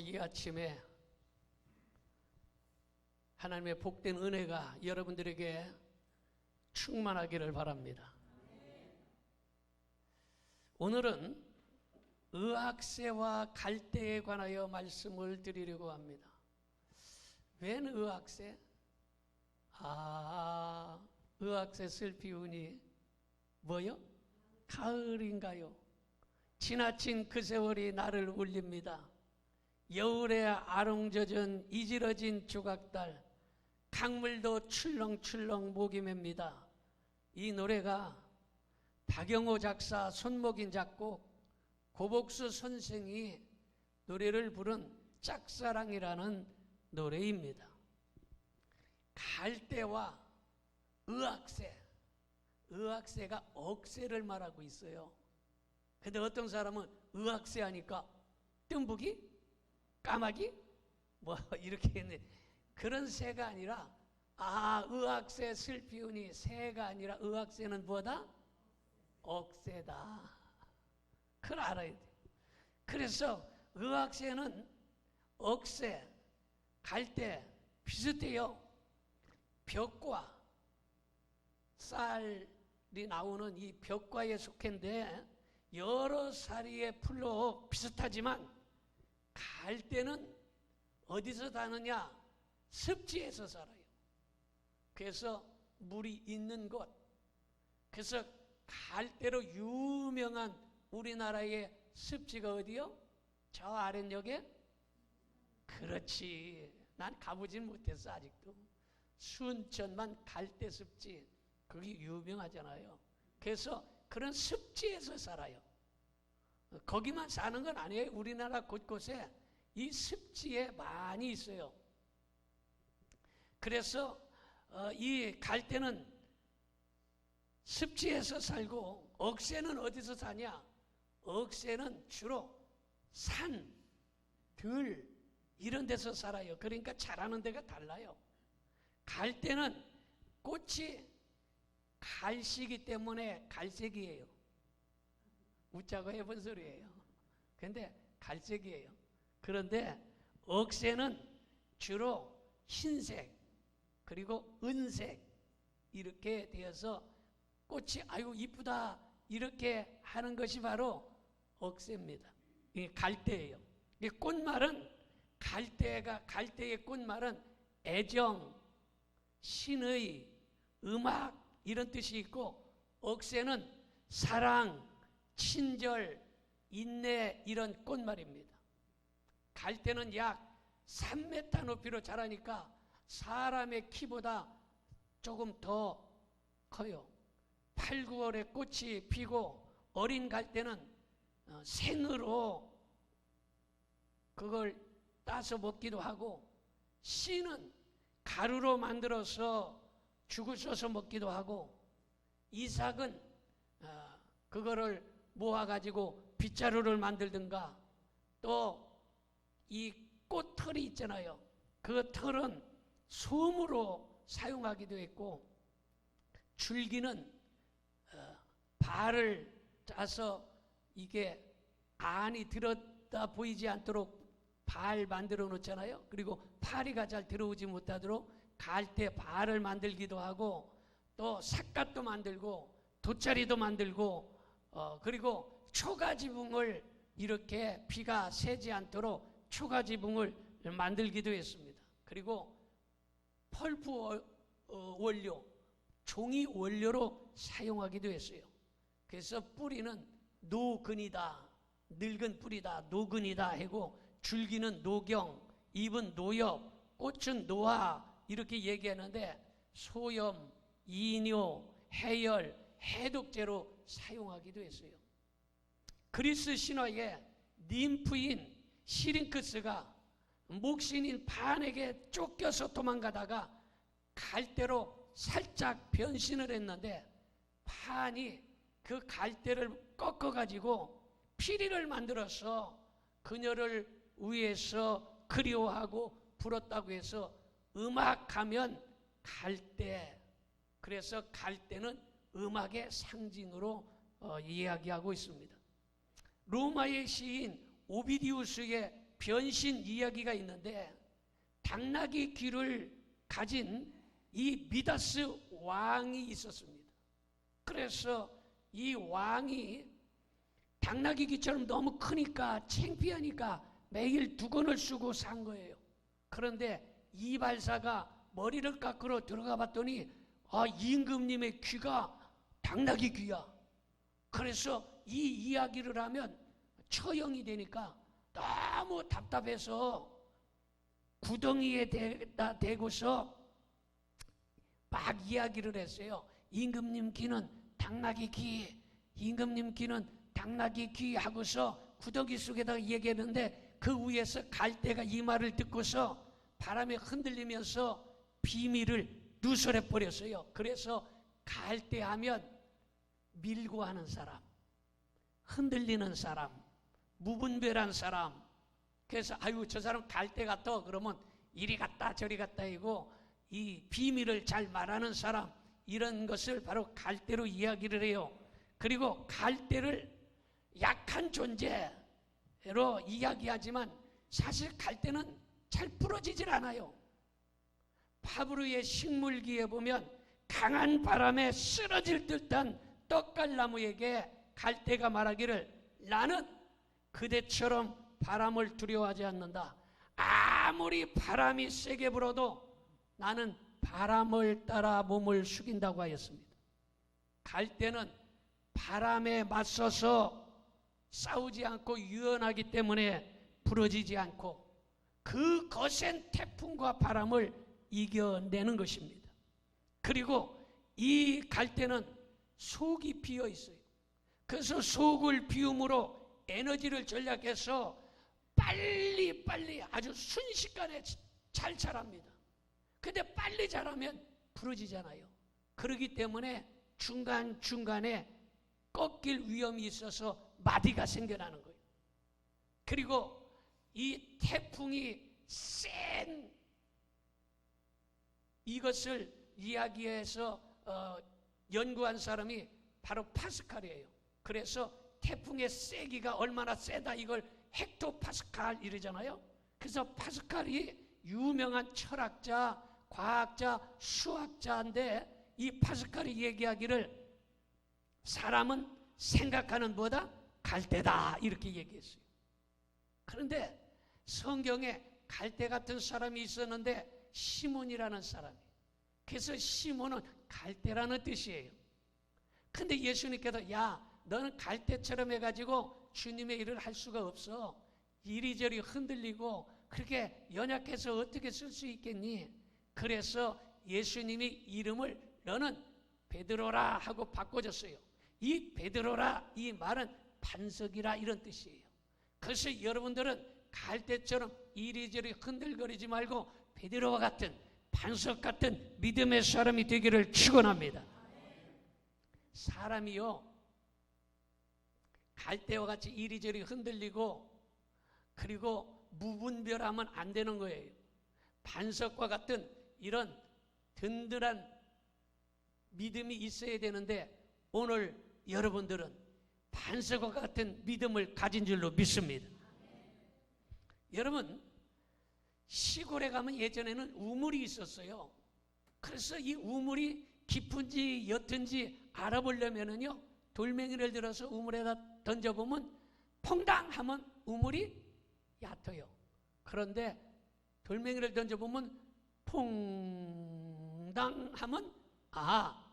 기도하고 이 아침에 하나님의 복된 은혜가 여러분들에게 충만하기를 바랍니다. 오늘은 의학세와 갈대에 관하여 말씀을 드리려고 합니다. 웬 의학세? 의학세 슬피우니 뭐요? 가을인가요? 지나친 그 세월이 나를 울립니다. 여울에 아롱젖은 이지러진 조각달, 강물도 출렁출렁 목이 맵니다. 이 노래가 박영호 작사, 손목인 작곡, 고복수 선생이 노래를 부른 짝사랑이라는 노래입니다. 갈대와 의학세, 의학세가 억세를 말하고 있어요. 근데 어떤 사람은 의학세 하니까 뜸부기? 까마귀? 뭐 이렇게 했네. 그런 새가 아니라 의학세 슬피우니 새가 아니라 의학세는 뭐다? 억세다. 그걸 알아야 돼. 그래서 의학세는 억세, 갈대 비슷해요. 벽과 쌀이 나오는 이 벽과에 속한데 여러 사리의 풀로 비슷하지만 갈대는 어디서 사느냐? 습지에서 살아요. 그래서 물이 있는 곳. 그래서 갈대로 유명한 우리나라의 습지가 어디요? 저 아랫역에? 그렇지. 난 가보진 못했어 아직도. 순천만 갈대 습지. 그게 유명하잖아요. 그래서 그런 습지에서 살아요. 거기만 사는 건 아니에요. 우리나라 곳곳에 이 습지에 많이 있어요. 그래서 이 갈대는 습지에서 살고 억새는 어디서 사냐? 억새는 주로 산, 들 이런 데서 살아요. 그러니까 자라는 데가 달라요. 갈대는 꽃이 갈시기 때문에 갈색이에요. 웃자고 해본 소리예요. 근데 갈색이에요. 그런데 억새는 주로 흰색 그리고 은색 이렇게 되어서 꽃이 아이고 이쁘다 이렇게 하는 것이 바로 억새입니다. 이게 갈대예요. 이 꽃말은 갈대의 꽃말은 애정, 신의, 음악 이런 뜻이 있고 억새는 사랑, 친절, 인내 이런 꽃말입니다. 갈대는 약 3m 높이로 자라니까 사람의 키보다 조금 더 커요. 8, 9월에 꽃이 피고 어린 갈대는 생으로 그걸 따서 먹기도 하고 씨는 가루로 만들어서 죽을 써서 먹기도 하고 이삭은 그거를 모아가지고 빗자루를 만들든가 또 이 꽃털이 있잖아요. 그 털은 솜으로 사용하기도 했고 줄기는 발을 짜서 이게 안이 들었다 보이지 않도록 발 만들어 놓잖아요. 그리고 파리가 잘 들어오지 못하도록 갈대 발을 만들기도 하고 또 삿갓도 만들고 돗자리도 만들고 그리고 초가지붕을 이렇게 비가 새지 않도록 초가지붕을 만들기도 했습니다. 그리고 펄프 원료, 종이 원료로 사용하기도 했어요. 그래서 뿌리는 노근이다, 늙은 뿌리다, 노근이다 하고 줄기는 노경, 잎은 노엽, 꽃은 노화 이렇게 얘기하는데 소염, 이뇨, 해열, 해독제로 사용하기도 했어요. 그리스 신화에 님프인 시링크스가 목신인 판에게 쫓겨서 도망가다가 갈대로 살짝 변신을 했는데 판이 그 갈대를 꺾어가지고 피리를 만들어서 그녀를 위해서 그리워하고 불었다고 해서 음악하면 갈대, 그래서 갈대는 음악의 상징으로 이야기하고 있습니다. 로마의 시인 오비디우스의 변신 이야기가 있는데 당나귀 귀를 가진 이 미다스 왕이 있었습니다. 그래서 이 왕이 당나귀 귀처럼 너무 크니까 창피하니까 매일 두건을 쓰고 산 거예요. 그런데 이발사가 머리를 깎으러 들어가 봤더니 임금님의 귀가 당나귀 귀야. 그래서 이 이야기를 하면 처형이 되니까 너무 답답해서 구덩이에 대고서 막 이야기를 했어요. 임금님 귀는 당나귀 귀, 임금님 귀는 당나귀 귀 하고서 구덩이 속에다가 얘기했는데 그 위에서 갈대가 이 말을 듣고서 바람에 흔들리면서 비밀을 누설해 버렸어요. 그래서 갈대하면 밀고 하는 사람, 흔들리는 사람, 무분별한 사람. 그래서 아유 저 사람 갈대 같아 그러면 이리 갔다 저리 갔다 이고 이 비밀을 잘 말하는 사람, 이런 것을 바로 갈대로 이야기를 해요. 그리고 갈대를 약한 존재로 이야기하지만 사실 갈대는 잘 부러지질 않아요. 파브르의 식물기에 보면 강한 바람에 쓰러질 듯한 떡갈나무에게 갈대가 말하기를 나는 그대처럼 바람을 두려워하지 않는다. 아무리 바람이 세게 불어도 나는 바람을 따라 몸을 숙인다고 하였습니다. 갈대는 바람에 맞서서 싸우지 않고 유연하기 때문에 부러지지 않고 그 거센 태풍과 바람을 이겨내는 것입니다. 그리고 이 갈대는 속이 비어 있어요. 그래서 속을 비움으로 에너지를 전략해서 빨리 아주 순식간에 잘 자랍니다. 근데 빨리 자라면 부러지잖아요. 그렇기 때문에 중간중간에 꺾일 위험이 있어서 마디가 생겨나는 거예요. 그리고 이 태풍이 센 이것을 이야기해서 연구한 사람이 바로 파스칼이에요. 그래서 태풍의 세기가 얼마나 세다 이걸 헥토파스칼 이러잖아요. 그래서 파스칼이 유명한 철학자, 과학자, 수학자인데 이 파스칼이 얘기하기를 사람은 생각하는 뭐다? 갈대다 이렇게 얘기했어요. 그런데 성경에 갈대 같은 사람이 있었는데 시몬이라는 사람이. 그래서 시몬은 갈대라는 뜻이에요. 근데 예수님께서 야 너는 갈대처럼 해가지고 주님의 일을 할 수가 없어. 이리저리 흔들리고 그렇게 연약해서 어떻게 쓸 수 있겠니? 그래서 예수님이 이름을 너는 베드로라 하고 바꿔줬어요. 이 베드로라 이 말은 반석이라 이런 뜻이에요. 그래서 여러분들은 갈대처럼 이리저리 흔들거리지 말고 베드로와 같은 반석 같은 믿음의 사람이 되기를 축원합니다. 사람이요 갈대와 같이 이리저리 흔들리고 그리고 무분별하면 안 되는 거예요. 반석과 같은 이런 든든한 믿음이 있어야 되는데 오늘 여러분들은 반석과 같은 믿음을 가진 줄로 믿습니다. 여러분 시골에 가면 예전에는 우물이 있었어요. 그래서 이 우물이 깊은지 옅은지 알아보려면은요 돌멩이를 들어서 우물에다 던져보면 퐁당 하면 우물이 얕아요. 그런데 돌멩이를 던져보면 퐁당 하면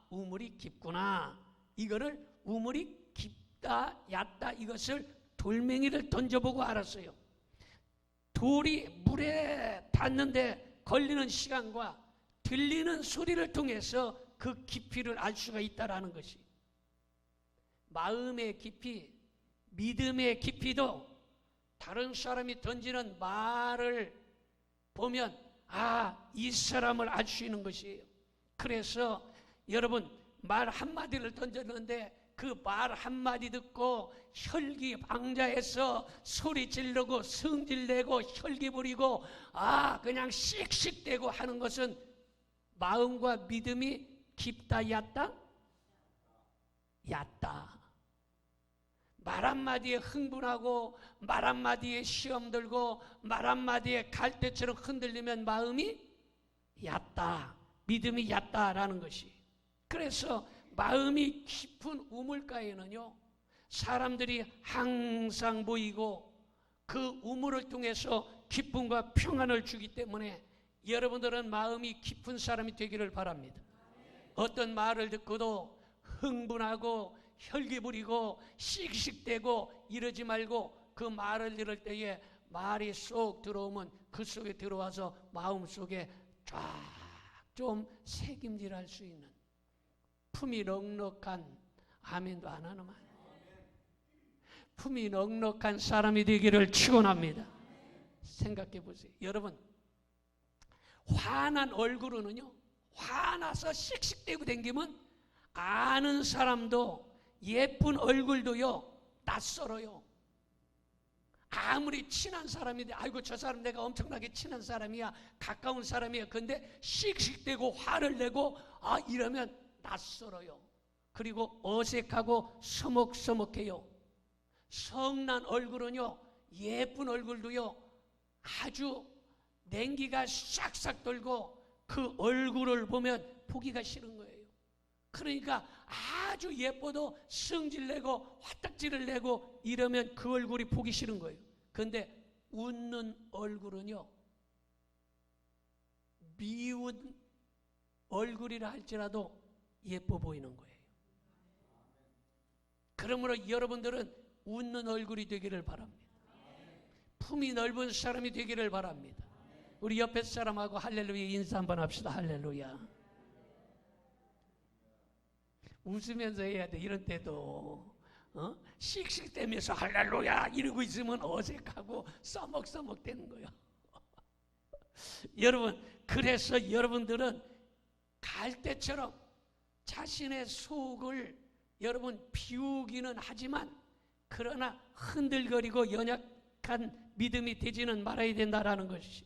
우물이 깊구나. 이거를 우물이 깊다 얕다 이것을 돌멩이를 던져보고 알았어요. 돌이 물에 닿는데 걸리는 시간과 들리는 소리를 통해서 그 깊이를 알 수가 있다는 것이. 마음의 깊이, 믿음의 깊이도 다른 사람이 던지는 말을 보면 이 사람을 알 수 있는 것이에요. 그래서 여러분 말 한마디를 던졌는데 그 말 한마디 듣고 혈기방자해서 소리 지르고 성질내고 혈기 부리고 그냥 씩씩대고 하는 것은 마음과 믿음이 깊다 얕다? 얕다. 말 한마디에 흥분하고 말 한마디에 시험 들고 말 한마디에 갈대처럼 흔들리면 마음이 얕다, 믿음이 얕다라는 것이. 그래서 마음이 깊은 우물가에는요, 사람들이 항상 모이고 그 우물을 통해서 기쁨과 평안을 주기 때문에 여러분들은 마음이 깊은 사람이 되기를 바랍니다. 어떤 말을 듣고도 흥분하고 혈기 부리고 씩씩대고 이러지 말고, 그 말을 들을 때에 말이 쏙 들어오면 그 속에 들어와서 마음속에 쫙 좀 새김질할 수 있는 품이 넉넉한, 아멘도 안 하는 말, 품이 넉넉한 사람이 되기를 축원합니다. 생각해 보세요. 여러분, 화난 얼굴은요, 화나서 씩씩대고 댕기면 아는 사람도 예쁜 얼굴도요 낯설어요. 아무리 친한 사람인데, 아이고 저 사람 내가 엄청나게 친한 사람이야, 가까운 사람이야, 근데 씩씩대고 화를 내고 이러면 낯설어요. 그리고 어색하고 서먹서먹해요. 성난 얼굴은요, 예쁜 얼굴도요 아주 냉기가 싹싹 돌고 그 얼굴을 보면 보기가 싫은 거예요. 그러니까 아주 예뻐도 성질내고 화딱지를 내고 이러면 그 얼굴이 보기 싫은 거예요. 그런데 웃는 얼굴은요, 미운 얼굴이라 할지라도 예뻐 보이는 거예요. 그러므로 여러분들은 웃는 얼굴이 되기를 바랍니다. 품이 넓은 사람이 되기를 바랍니다. 우리 옆에 사람하고 할렐루야 인사 한번 합시다. 할렐루야. 웃으면서 해야 돼. 이런 때도 씩씩대면서 할렐루야 이러고 있으면 어색하고 써먹써먹 되는 거예요. 여러분, 그래서 여러분들은 갈대처럼 자신의 속을 여러분 비우기는 하지만, 그러나 흔들거리고 연약한 믿음이 되지는 말아야 된다라는 것이.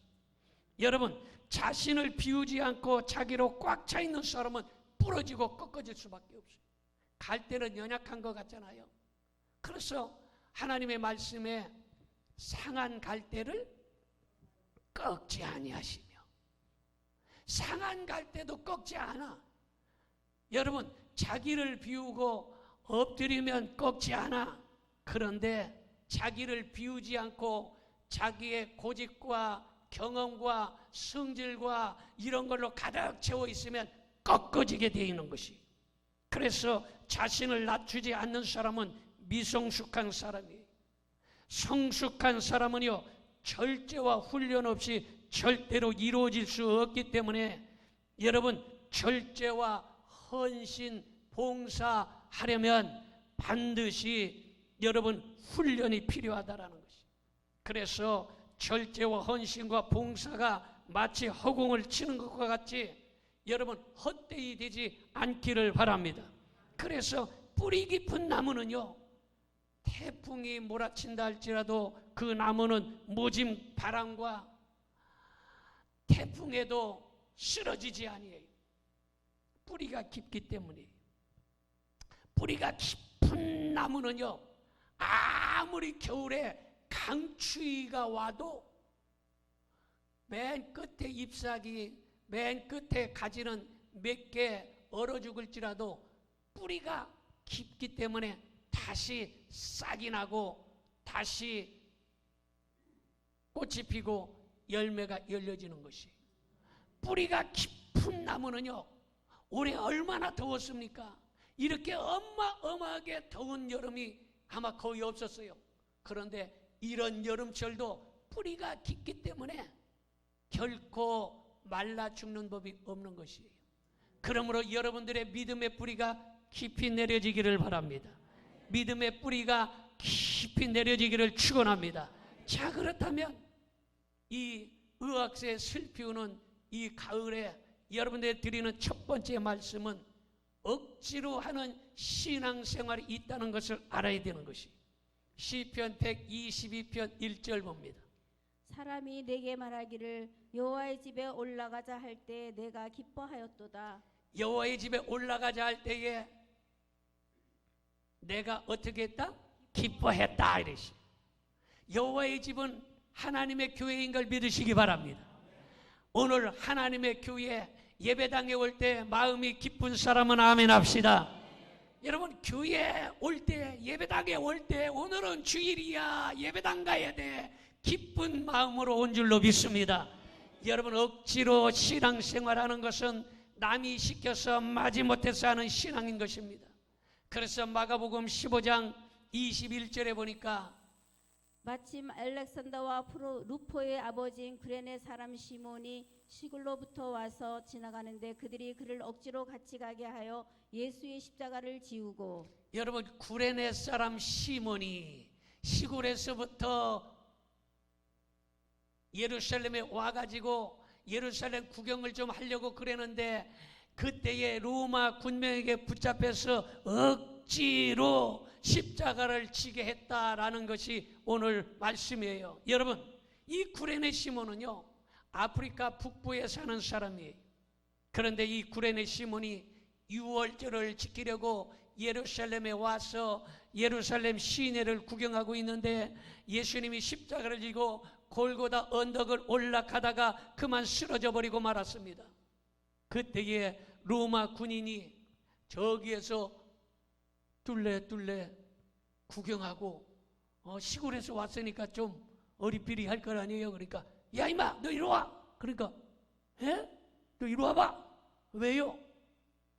여러분, 자신을 비우지 않고 자기로 꽉 차 있는 사람은 부러지고 꺾어질 수밖에 없어요. 갈대는 연약한 것 같잖아요. 그래서 하나님의 말씀에 상한 갈대를 꺾지 아니하시며, 상한 갈대도 꺾지 않아. 여러분, 자기를 비우고 엎드리면 꺾지 않아. 그런데 자기를 비우지 않고 자기의 고집과 경험과 성질과 이런 걸로 가득 채워 있으면 꺾어지게 되어 있는 것이. 그래서 자신을 낮추지 않는 사람은 미성숙한 사람이에요. 성숙한 사람은요, 절제와 훈련 없이 절대로 이루어질 수 없기 때문에 여러분, 절제와 헌신, 봉사하려면 반드시 여러분 훈련이 필요하다라는 것이. 그래서 절제와 헌신과 봉사가 마치 허공을 치는 것과 같이 여러분 헛되이 되지 않기를 바랍니다. 그래서 뿌리 깊은 나무는요, 태풍이 몰아친다 할지라도 그 나무는 모진 바람과 태풍에도 쓰러지지 아니에요. 뿌리가 깊기 때문에. 뿌리가 깊은 나무는요, 아무리 겨울에 강추위가 와도 맨 끝에 잎사귀, 맨 끝에 가지는 몇 개 얼어 죽을지라도 뿌리가 깊기 때문에 다시 싹이 나고 다시 꽃이 피고 열매가 열려지는 것이. 뿌리가 깊은 나무는요, 올해 얼마나 더웠습니까? 이렇게 어마어마하게 더운 여름이 아마 거의 없었어요. 그런데 이런 여름철도 뿌리가 깊기 때문에 결코 말라 죽는 법이 없는 것이에요. 그러므로 여러분들의 믿음의 뿌리가 깊이 내려지기를 바랍니다. 믿음의 뿌리가 깊이 내려지기를 축원합니다. 자, 그렇다면 이 의학세 슬피우는 이 가을에 여러분들이 드리는 첫 번째 말씀은 억지로 하는 신앙생활이 있다는 것을 알아야 되는 것이. 시편 122편 1절 봅니다. 사람이 내게 말하기를 여호와의 집에 올라가자 할 때 내가 기뻐하였도다. 여호와의 집에 올라가자 할 때에 내가 어떻게 했다? 기뻐했다 이랬어요. 여호와의 집은 하나님의 교회인 걸 믿으시기 바랍니다. 오늘 하나님의 교회 예배당에 올 때 마음이 기쁜 사람은 아멘 합시다. 여러분 교회 올 때, 예배당에 올 때 오늘은 주일이야, 예배당 가야 돼, 기쁜 마음으로 온 줄로 믿습니다. 여러분 억지로 신앙생활하는 것은 남이 시켜서 마지못해서 하는 신앙인 것입니다. 그래서 마가복음 15장 21절에 보니까 마침 알렉산더와 루포의 아버지인 구레네 사람 시몬이 시골로부터 와서 지나가는데 그들이 그를 억지로 같이 가게 하여 예수의 십자가를 지우고, 여러분 구레네 사람 시몬이 시골에서부터 예루살렘에 와가지고 예루살렘 구경을 좀 하려고 그랬는데 그때에 로마 군병에게 붙잡혀서 억지로 십자가를 지게 했다라는 것이 오늘 말씀이에요. 여러분 이 구레네 시몬은요 아프리카 북부에 사는 사람이에요. 그런데 이 구레네 시몬이 유월절을 지키려고 예루살렘에 와서 예루살렘 시내를 구경하고 있는데 예수님이 십자가를 지고 골고다 언덕을 올라가다가 그만 쓰러져 버리고 말았습니다. 그때에 로마 군인이 저기에서 뚫레 구경하고 시골에서 왔으니까 좀 어리삐리 할 거 아니에요. 그러니까 야 임마 너 이리 와. 그러니까 너 이리 와봐. 왜요?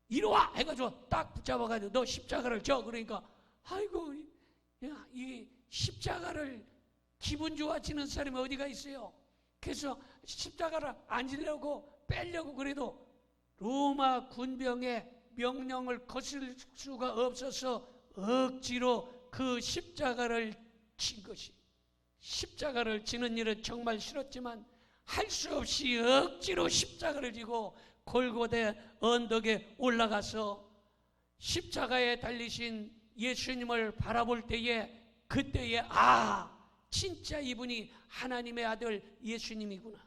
이리 와 해가지고 딱 붙잡아가지고 너 십자가를 져. 그러니까 아이고 야, 이 십자가를 기분 좋아지는 사람이 어디가 있어요? 그래서 십자가를 안 지려고 빼려고 그래도 로마 군병의 명령을 거슬 수가 없어서 억지로 그 십자가를 친 것이, 십자가를 지는 일은 정말 싫었지만 할 수 없이 억지로 십자가를 지고 골고대 언덕에 올라가서 십자가에 달리신 예수님을 바라볼 때에 그때에 진짜 이분이 하나님의 아들 예수님이구나,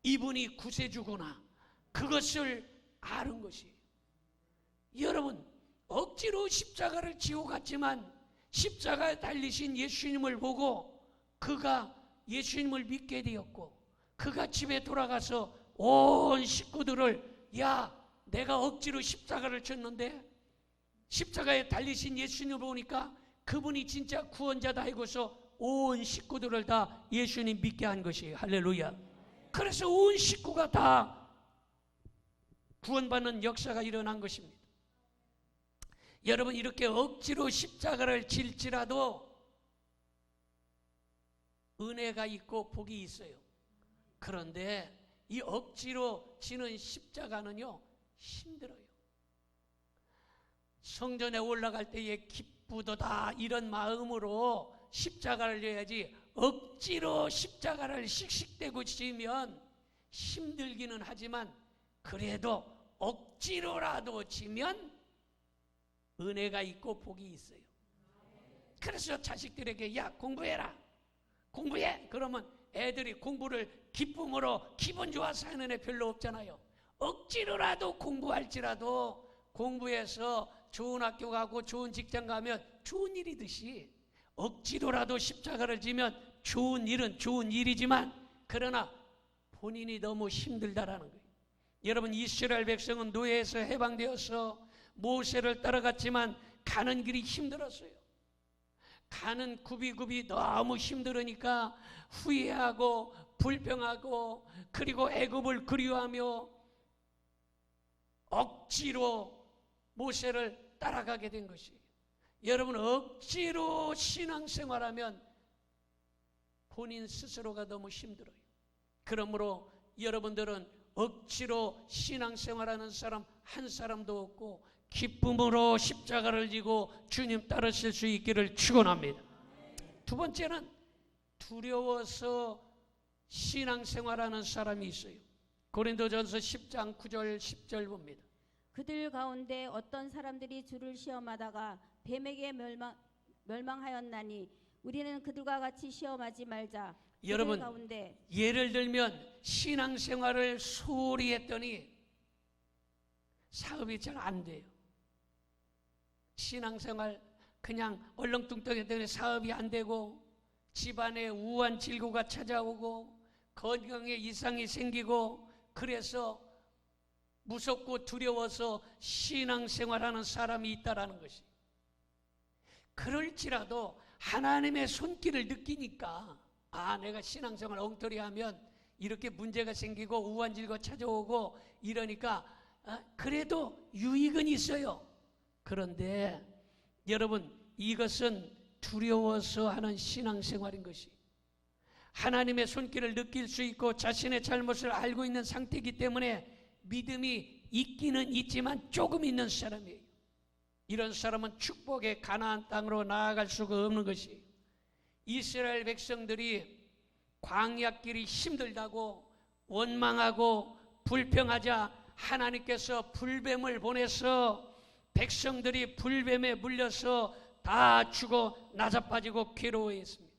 이분이 구세주구나, 그것을 아는 것이. 여러분 억지로 십자가를 지고 갔지만 십자가에 달리신 예수님을 보고 그가 예수님을 믿게 되었고 그가 집에 돌아가서 온 식구들을 야 내가 억지로 십자가를 쳤는데 십자가에 달리신 예수님을 보니까 그분이 진짜 구원자다 하고서 온 식구들을 다 예수님 믿게 한 것이에요. 할렐루야. 그래서 온 식구가 다 구원받는 역사가 일어난 것입니다. 여러분 이렇게 억지로 십자가를 질지라도 은혜가 있고 복이 있어요. 그런데 이 억지로 지는 십자가는요 힘들어요. 성전에 올라갈 때에 기쁘도다 이런 마음으로 십자가를 져야지 억지로 십자가를 씩씩대고 지면 힘들기는 하지만 그래도 억지로라도 지면 은혜가 있고 복이 있어요. 그래서 자식들에게 야 공부해라, 공부해. 그러면 애들이 공부를 기쁨으로 기분 좋아서 하는 애 별로 없잖아요. 억지로라도 공부할지라도 공부해서 좋은 학교 가고 좋은 직장 가면 좋은 일이듯이 억지로라도 십자가를 지면 좋은 일은 좋은 일이지만 그러나 본인이 너무 힘들다라는 거예요. 여러분 이스라엘 백성은 노예에서 해방되어서 모세를 따라갔지만 가는 길이 힘들었어요. 가는 굽이굽이 너무 힘들으니까 후회하고 불평하고 그리고 애굽을 그리워하며 억지로 모세를 따라가게 된 것이에요. 여러분 억지로 신앙생활하면 본인 스스로가 너무 힘들어요. 그러므로 여러분들은 억지로 신앙생활하는 사람 한 사람도 없고 기쁨으로 십자가를 지고 주님 따르실 수 있기를 축원합니다. 두 번째는 두려워서 신앙생활하는 사람이 있어요. 고린도전서 10장 9절 10절 봅니다. 그들 가운데 어떤 사람들이 주를 시험하다가 뱀에게 멸망하였나니 우리는 그들과 같이 시험하지 말자. 여러분 가운데 예를 들면 신앙생활을 소홀히 했더니 사업이 잘 안 돼요. 신앙생활 그냥 얼렁뚱땅이 때문에 사업이 안 되고 집안에 우한 질고가 찾아오고 건강에 이상이 생기고 그래서 무섭고 두려워서 신앙생활하는 사람이 있다라는 것이. 그럴지라도 하나님의 손길을 느끼니까 내가 신앙생활 엉터리하면 이렇게 문제가 생기고 우환질고 찾아오고 이러니까 그래도 유익은 있어요. 그런데 여러분, 이것은 두려워서 하는 신앙생활인 것이, 하나님의 손길을 느낄 수 있고 자신의 잘못을 알고 있는 상태이기 때문에 믿음이 있기는 있지만 조금 있는 사람이에요. 이런 사람은 축복의 가나안 땅으로 나아갈 수가 없는 것이, 이스라엘 백성들이 광야길이 힘들다고 원망하고 불평하자 하나님께서 불뱀을 보내서 백성들이 불뱀에 물려서 다 죽어 나자빠지고 괴로워했습니다.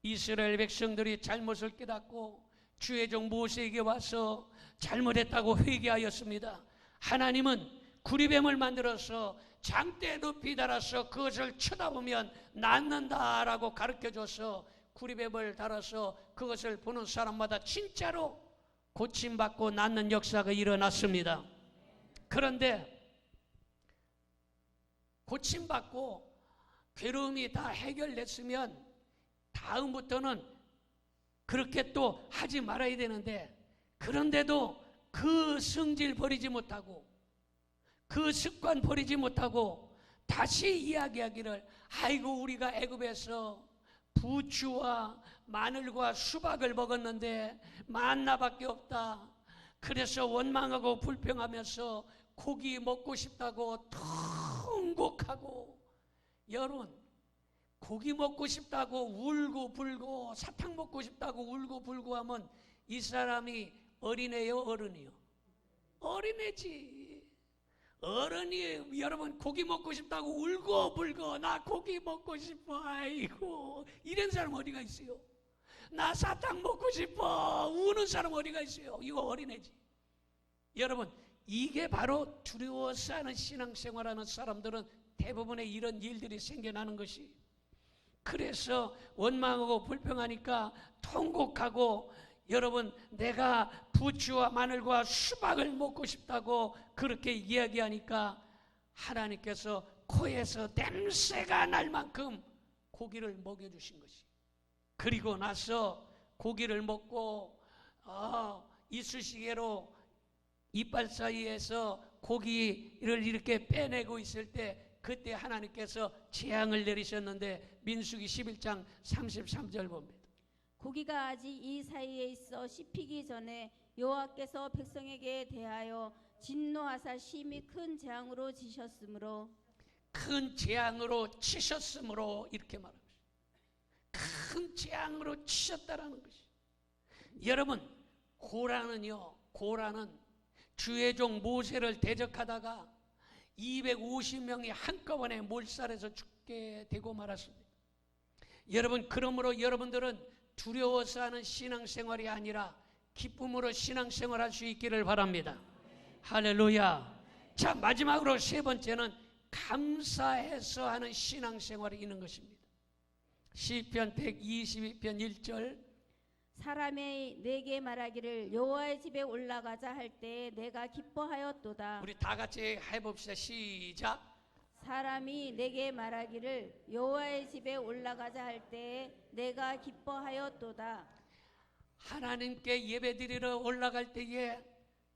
이스라엘 백성들이 잘못을 깨닫고 주의 종 모세에게 와서 잘못했다고 회개하였습니다. 하나님은 구리뱀을 만들어서 장대 높이 달아서 그것을 쳐다보면 낫는다라고 가르쳐줘서 구리뱀을 달아서 그것을 보는 사람마다 진짜로 고침받고 낫는 역사가 일어났습니다. 그런데 고침받고 괴로움이 다 해결됐으면 다음부터는 그렇게 또 하지 말아야 되는데, 그런데도 그 성질 버리지 못하고 그 습관 버리지 못하고 다시 이야기하기를, 아이고 우리가 애굽에서 부추와 마늘과 수박을 먹었는데 만나밖에 없다. 그래서 원망하고 불평하면서 고기 먹고 싶다고 통곡하고, 여러분 고기 먹고 싶다고 울고 불고 사탕 먹고 싶다고 울고 불고 하면 이 사람이 어린애요, 어른이요? 어린애지. 어른이 여러분 고기 먹고 싶다고 울고 불고 나 고기 먹고 싶어, 아이고, 이런 사람 어디가 있어요? 나 사탕 먹고 싶어 우는 사람 어디가 있어요? 이거 어린애지. 여러분, 이게 바로 두려워서 하는 신앙생활하는 사람들은 대부분의 이런 일들이 생겨나는 것이, 그래서 원망하고 불평하니까 통곡하고, 여러분 내가 부추와 마늘과 수박을 먹고 싶다고 그렇게 이야기하니까 하나님께서 코에서 냄새가 날 만큼 고기를 먹여주신 것이, 그리고 나서 고기를 먹고 이쑤시개로 이빨 사이에서 고기를 이렇게 빼내고 있을 때 그때 하나님께서 재앙을 내리셨는데 민수기 11장 33절 봅니다. 고기가 아직 이 사이에 있어 씹히기 전에 여호와께서 백성에게 대하여 진노하사 심히 큰 재앙으로 지셨으므로, 큰 재앙으로 치셨으므로 이렇게 말합니다. 큰 재앙으로 치셨다라는 것이. 여러분, 고라는 주의 종 모세를 대적하다가 250명이 한꺼번에 몰살해서 죽게 되고 말았습니다. 여러분, 그러므로 여러분들은 두려워서 하는 신앙생활이 아니라 기쁨으로 신앙생활할 수 있기를 바랍니다. 할렐루야. 자, 마지막으로 세 번째는 감사해서 하는 신앙생활이 있는 것입니다. 시편 122편 1절, 사람이 내게 말하기를 여호와의 집에 올라가자 할 때 내가 기뻐하였도다. 우리 다 같이 해봅시다. 시작. 사람이 내게 말하기를 여호와의 집에 올라가자 할 때 내가 기뻐하였도다. 하나님께 예배드리러 올라갈 때에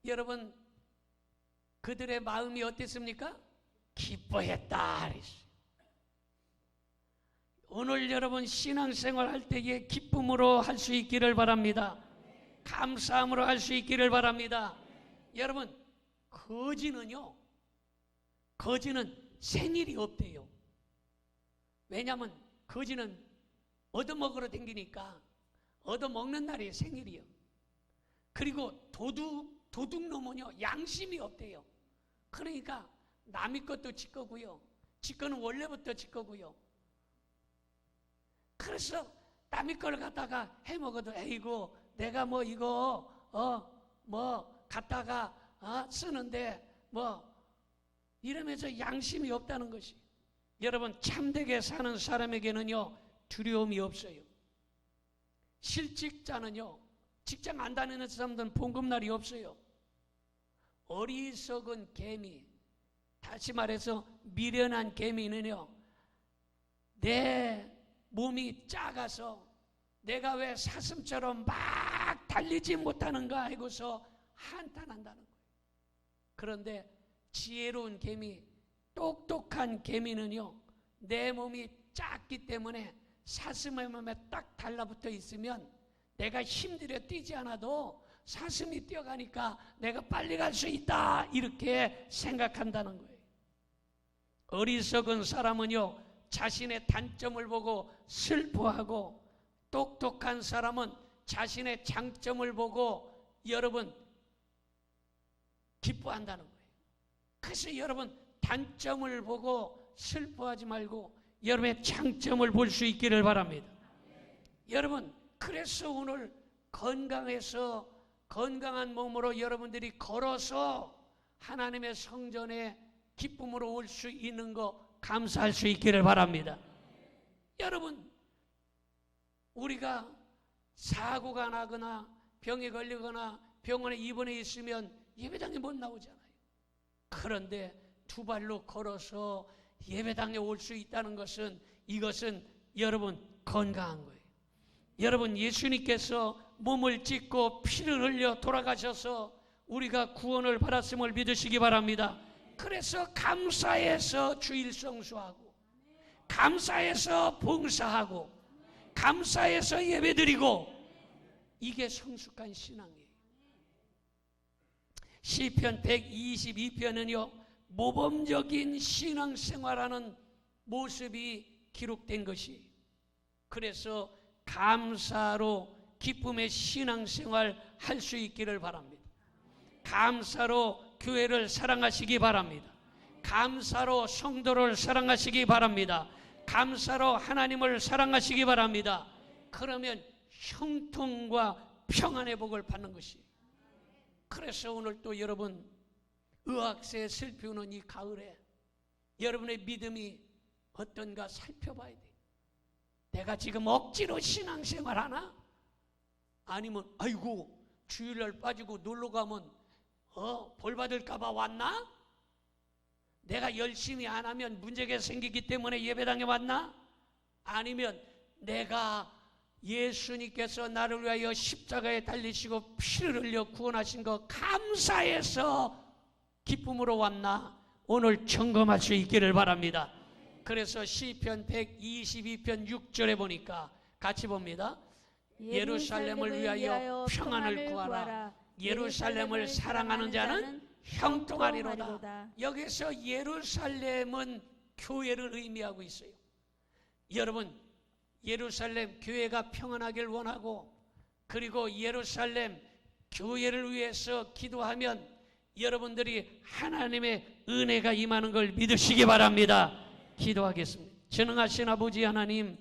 여러분 그들의 마음이 어땠습니까? 기뻐했다 그랬어요. 오늘 여러분 신앙생활 할 때에 기쁨으로 할 수 있기를 바랍니다. 감사함으로 할 수 있기를 바랍니다. 여러분, 거지는 생일이 없대요. 왜냐하면 거지는 얻어먹으러 다니니까 얻어먹는 날이 생일이요. 그리고 도둑놈은요 양심이 없대요. 그러니까 남의 것도 지 거고요, 지 거는 원래부터 지 거고요. 그래서 남의 걸 갖다가 해먹어도 에이고 내가 뭐 이거 갖다가 쓰는데 뭐 이러면서 양심이 없다는 것이. 여러분, 참되게 사는 사람에게는요, 두려움이 없어요. 실직자는요, 직장 안 다니는 사람들은 봉급날이 없어요. 어리석은 개미, 다시 말해서 미련한 개미는요, 내 몸이 작아서 내가 왜 사슴처럼 막 달리지 못하는가 하고서 한탄한다는 거예요. 그런데 지혜로운 개미, 똑똑한 개미는요, 내 몸이 작기 때문에 사슴의 몸에 딱 달라붙어 있으면 내가 힘들여 뛰지 않아도 사슴이 뛰어가니까 내가 빨리 갈 수 있다, 이렇게 생각한다는 거예요. 어리석은 사람은요, 자신의 단점을 보고 슬퍼하고, 똑똑한 사람은 자신의 장점을 보고 여러분 기뻐한다는 거예요. 그래서 여러분, 단점을 보고 슬퍼하지 말고 여러분의 장점을 볼 수 있기를 바랍니다. 여러분, 그래서 오늘 건강해서 건강한 몸으로 여러분들이 걸어서 하나님의 성전에 기쁨으로 올 수 있는 거 감사할 수 있기를 바랍니다. 여러분, 우리가 사고가 나거나 병에 걸리거나 병원에 입원해 있으면 예배당에 못 나오잖아요. 그런데 두 발로 걸어서 예배당에 올 수 있다는 것은, 이것은 여러분 건강한 거예요. 여러분, 예수님께서 몸을 찢고 피를 흘려 돌아가셔서 우리가 구원을 받았음을 믿으시기 바랍니다. 그래서 감사해서 주일 성수하고, 감사해서 봉사하고, 감사해서 예배드리고, 이게 성숙한 신앙이에요. 시편 122편은요 모범적인 신앙생활하는 모습이 기록된 것이, 그래서 감사로 기쁨의 신앙생활 할 수 있기를 바랍니다. 감사로 교회를 사랑하시기 바랍니다. 감사로 성도를 사랑하시기 바랍니다. 감사로 하나님을 사랑하시기 바랍니다. 그러면 형통과 평안의 복을 받는 것이. 그래서 오늘 또 여러분, 의학세 살피우는 이 가을에 여러분의 믿음이 어떤가 살펴봐야 돼요. 내가 지금 억지로 신앙생활 하나? 아니면 아이고 주일날 빠지고 놀러가면 벌 받을까봐 왔나? 내가 열심히 안 하면 문제가 생기기 때문에 예배당에 왔나? 아니면 내가 예수님께서 나를 위하여 십자가에 달리시고 피를 흘려 구원하신 거 감사해서 기쁨으로 왔나? 오늘 점검할 수 있기를 바랍니다. 그래서 시편 122편 6절에 보니까 같이 봅니다. 예루살렘을 위하여 평안을 구하라. 예루살렘을 사랑하는 자는 형통하리로다. 여기서 예루살렘은 교회를 의미하고 있어요. 여러분, 예루살렘 교회가 평안하길 원하고, 그리고 예루살렘 교회를 위해서 기도하면 여러분들이 하나님의 은혜가 임하는 걸 믿으시기 바랍니다. 기도하겠습니다. 전능하신 아버지 하나님,